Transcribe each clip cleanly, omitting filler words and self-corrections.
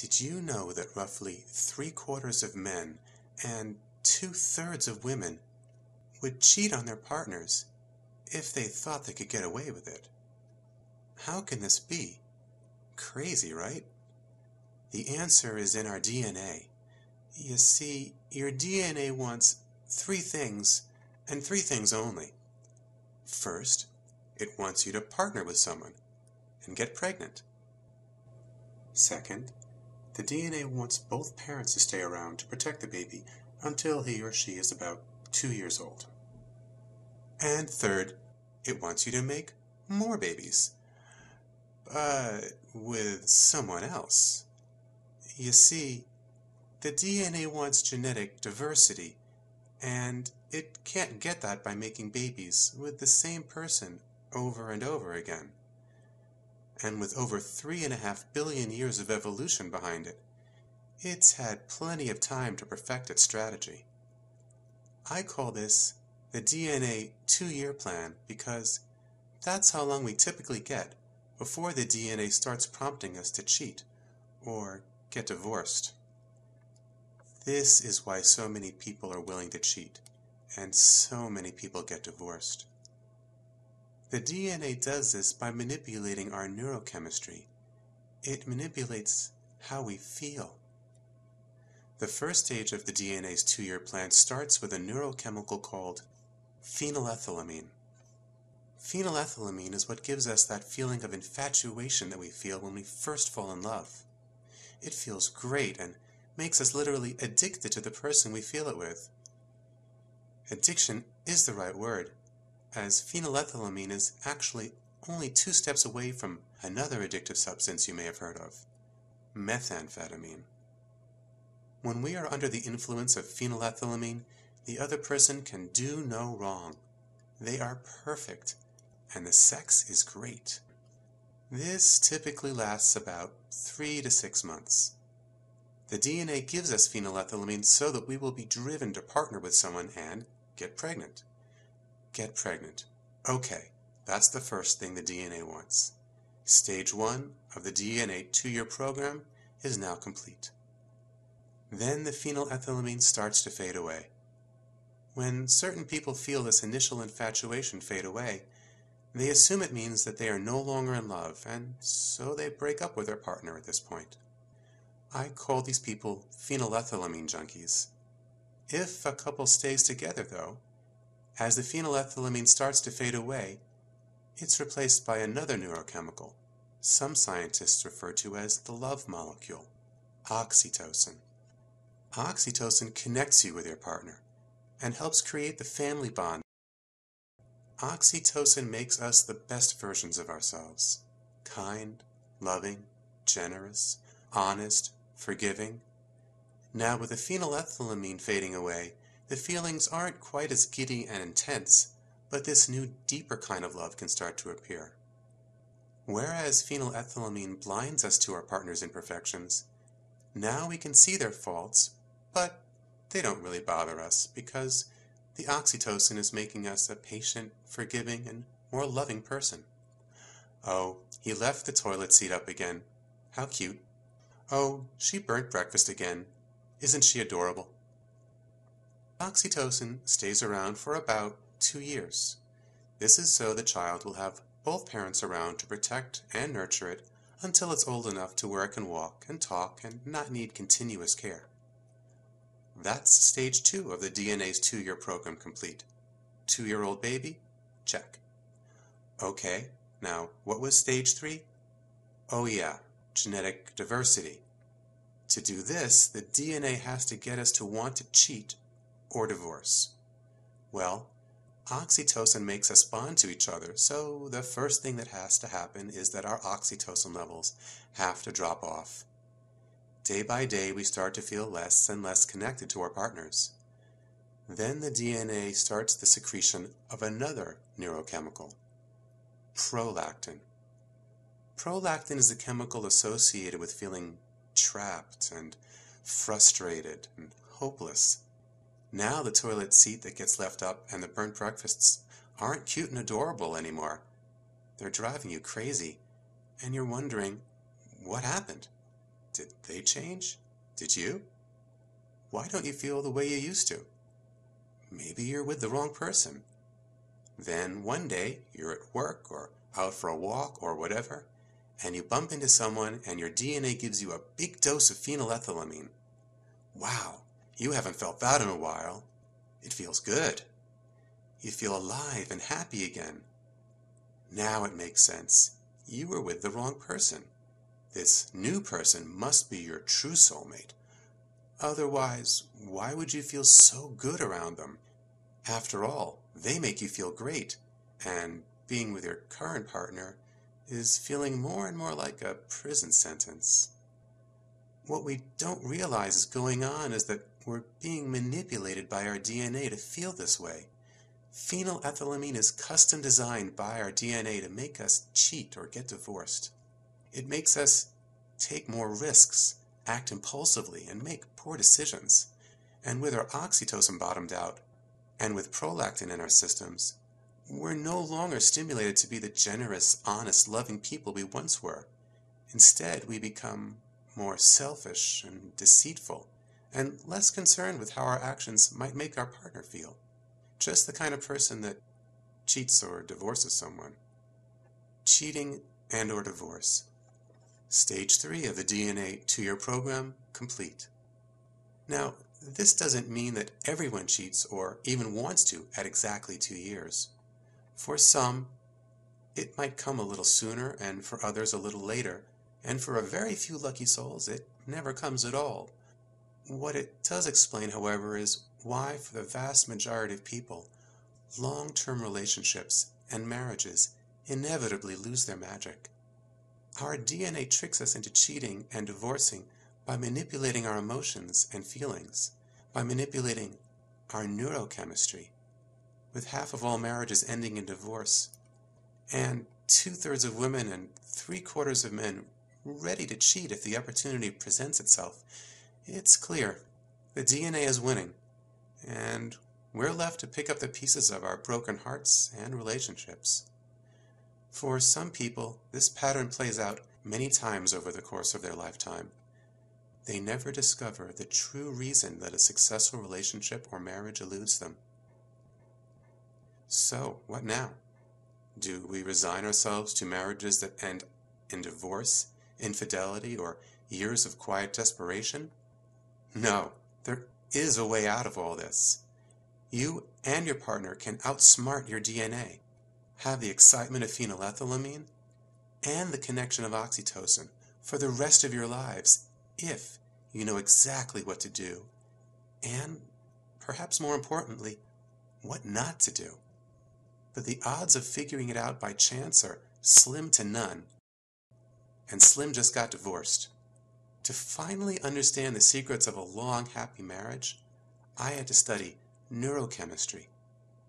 Did you know that roughly 3/4 of men and 2/3 of women would cheat on their partners if they thought they could get away with it? How can this be? Crazy, right? The answer is in our DNA. You see, your DNA wants 3 things, and 3 things only. First, it wants you to partner with someone and get pregnant. Second, the DNA wants both parents to stay around to protect the baby until he or she is about 2 years old. And third, it wants you to make more babies, but with someone else. You see, the DNA wants genetic diversity, and it can't get that by making babies with the same person over and over again. And with over 3.5 billion years of evolution behind it, it's had plenty of time to perfect its strategy. I call this the DNA 2-year plan because that's how long we typically get before the DNA starts prompting us to cheat or get divorced. This is why so many people are willing to cheat and so many people get divorced. The DNA does this by manipulating our neurochemistry. It manipulates how we feel. The first stage of the DNA's 2-year plan starts with a neurochemical called phenylethylamine. Phenylethylamine is what gives us that feeling of infatuation that we feel when we first fall in love. It feels great and makes us literally addicted to the person we feel it with. Addiction is the right word, as phenylethylamine is actually only 2 steps away from another addictive substance you may have heard of, methamphetamine. When we are under the influence of phenylethylamine, the other person can do no wrong. They are perfect, and the sex is great. This typically lasts about 3 to 6 months. The DNA gives us phenylethylamine so that we will be driven to partner with someone and get pregnant. Get pregnant. Okay, that's the first thing the DNA wants. Stage 1 of the DNA 2-year program is now complete. Then the phenylethylamine starts to fade away. When certain people feel this initial infatuation fade away, they assume it means that they are no longer in love, and so they break up with their partner at this point. I call these people phenylethylamine junkies. If a couple stays together, though, as the phenylethylamine starts to fade away, it's replaced by another neurochemical some scientists refer to as the love molecule, oxytocin. Oxytocin connects you with your partner and helps create the family bond. Oxytocin makes us the best versions of ourselves: kind, loving, generous, honest, forgiving. Now, with the phenylethylamine fading away, the feelings aren't quite as giddy and intense, but this new, deeper kind of love can start to appear. Whereas phenylethylamine blinds us to our partner's imperfections, now we can see their faults, but they don't really bother us because the oxytocin is making us a patient, forgiving, and more loving person. Oh, he left the toilet seat up again. How cute. Oh, she burnt breakfast again. Isn't she adorable? Oxytocin stays around for about 2 years. This is so the child will have both parents around to protect and nurture it until it's old enough to where it can walk and talk and not need continuous care. That's stage 2 of the DNA's 2-year program complete. 2-year-old baby? Check. Okay, now what was stage 3? Oh yeah, genetic diversity. To do this, the DNA has to get us to want to cheat or divorce. Well, oxytocin makes us bond to each other, so the first thing that has to happen is that our oxytocin levels have to drop off. Day by day, we start to feel less and less connected to our partners. Then the DNA starts the secretion of another neurochemical, prolactin. Prolactin is a chemical associated with feeling trapped and frustrated and hopeless. Now the toilet seat that gets left up and the burnt breakfasts aren't cute and adorable anymore. They're driving you crazy, and you're wondering, what happened? Did they change? Did you? Why don't you feel the way you used to? Maybe you're with the wrong person. Then one day you're at work or out for a walk or whatever, and you bump into someone and your DNA gives you a big dose of phenylethylamine. Wow, you haven't felt that in a while. It feels good. You feel alive and happy again. Now it makes sense. You were with the wrong person. This new person must be your true soulmate. Otherwise, why would you feel so good around them? After all, they make you feel great, and being with your current partner is feeling more and more like a prison sentence. What we don't realize is going on is that we're being manipulated by our DNA to feel this way. Phenylethylamine is custom designed by our DNA to make us cheat or get divorced. It makes us take more risks, act impulsively, and make poor decisions. And with our oxytocin bottomed out, and with prolactin in our systems, we're no longer stimulated to be the generous, honest, loving people we once were. Instead, we become more selfish and deceitful, and less concerned with how our actions might make our partner feel. Just the kind of person that cheats or divorces someone. Cheating and or divorce. Stage 3 of the DNA 2-year program complete. Now, this doesn't mean that everyone cheats or even wants to at exactly 2 years. For some, it might come a little sooner, and for others a little later, and for a very few lucky souls it never comes at all. What it does explain, however, is why for the vast majority of people, long-term relationships and marriages inevitably lose their magic. Our DNA tricks us into cheating and divorcing by manipulating our emotions and feelings, by manipulating our neurochemistry, with half of all marriages ending in divorce, and 2/3 of women and 3/4 of men ready to cheat if the opportunity presents itself. It's clear the DNA is winning, and we're left to pick up the pieces of our broken hearts and relationships. For some people, this pattern plays out many times over the course of their lifetime. They never discover the true reason that a successful relationship or marriage eludes them. So, what now? Do we resign ourselves to marriages that end in divorce, infidelity, or years of quiet desperation? No, there is a way out of all this. You and your partner can outsmart your DNA, have the excitement of phenylethylamine, and the connection of oxytocin for the rest of your lives if you know exactly what to do, and, perhaps more importantly, what not to do. But the odds of figuring it out by chance are slim to none, and Slim just got divorced. To finally understand the secrets of a long, happy marriage, I had to study neurochemistry,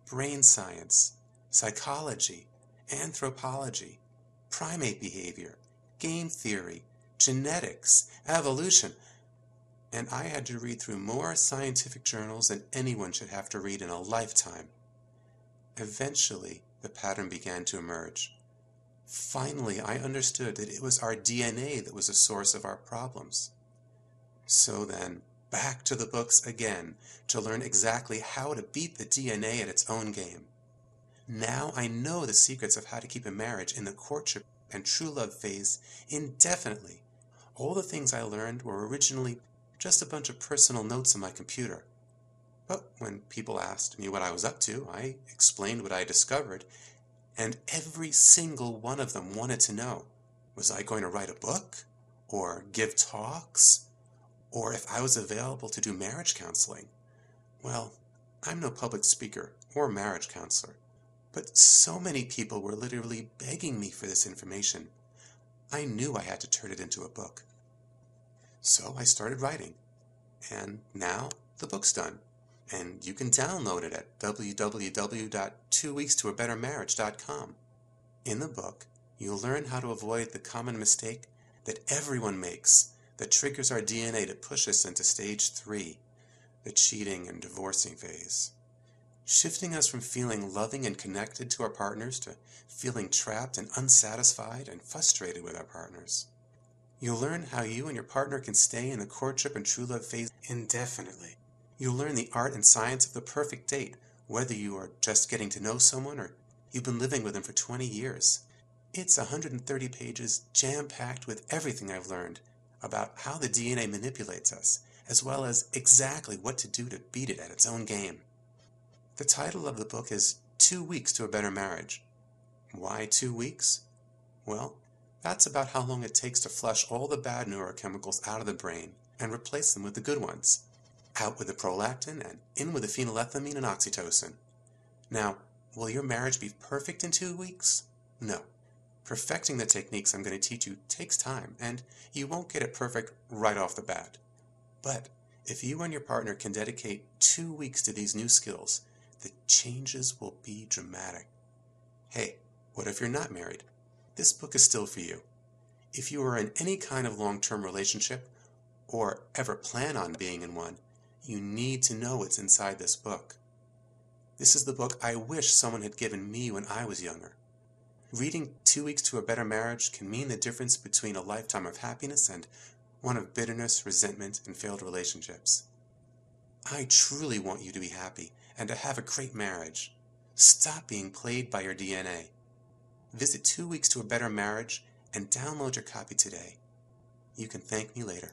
brain science, psychology, anthropology, primate behavior, game theory, genetics, evolution, and I had to read through more scientific journals than anyone should have to read in a lifetime. Eventually, the pattern began to emerge. Finally, I understood that it was our DNA that was the source of our problems. So then, back to the books again to learn exactly how to beat the DNA at its own game. Now I know the secrets of how to keep a marriage in the courtship and true love phase indefinitely. All the things I learned were originally just a bunch of personal notes on my computer. But when people asked me what I was up to, I explained what I discovered, and every single one of them wanted to know, was I going to write a book, or give talks, or if I was available to do marriage counseling. Well, I'm no public speaker or marriage counselor, but so many people were literally begging me for this information. I knew I had to turn it into a book. So I started writing, and now the book's done, and you can download it at www.2weekstoabettermarriage.com. In the book, you'll learn how to avoid the common mistake that everyone makes that triggers our DNA to push us into stage 3, the cheating and divorcing phase, shifting us from feeling loving and connected to our partners to feeling trapped and unsatisfied and frustrated with our partners. You'll learn how you and your partner can stay in the courtship and true love phase indefinitely. You'll learn the art and science of the perfect date, whether you are just getting to know someone or you've been living with them for 20 years. It's 130 pages jam-packed with everything I've learned about how the DNA manipulates us, as well as exactly what to do to beat it at its own game. The title of the book is 2 Weeks to a Better Marriage. Why 2 weeks? Well, that's about how long it takes to flush all the bad neurochemicals out of the brain and replace them with the good ones. Out with the prolactin and in with the phenylethylamine and oxytocin. Now, will your marriage be perfect in 2 weeks? No. Perfecting the techniques I'm going to teach you takes time, and you won't get it perfect right off the bat. But if you and your partner can dedicate 2 weeks to these new skills, the changes will be dramatic. Hey, what if you're not married? This book is still for you. If you are in any kind of long-term relationship, or ever plan on being in one, you need to know what's inside this book. This is the book I wish someone had given me when I was younger. Reading 2 Weeks to a Better Marriage can mean the difference between a lifetime of happiness and one of bitterness, resentment, and failed relationships. I truly want you to be happy and to have a great marriage. Stop being played by your DNA. Visit 2 Weeks to a Better Marriage and download your copy today. You can thank me later.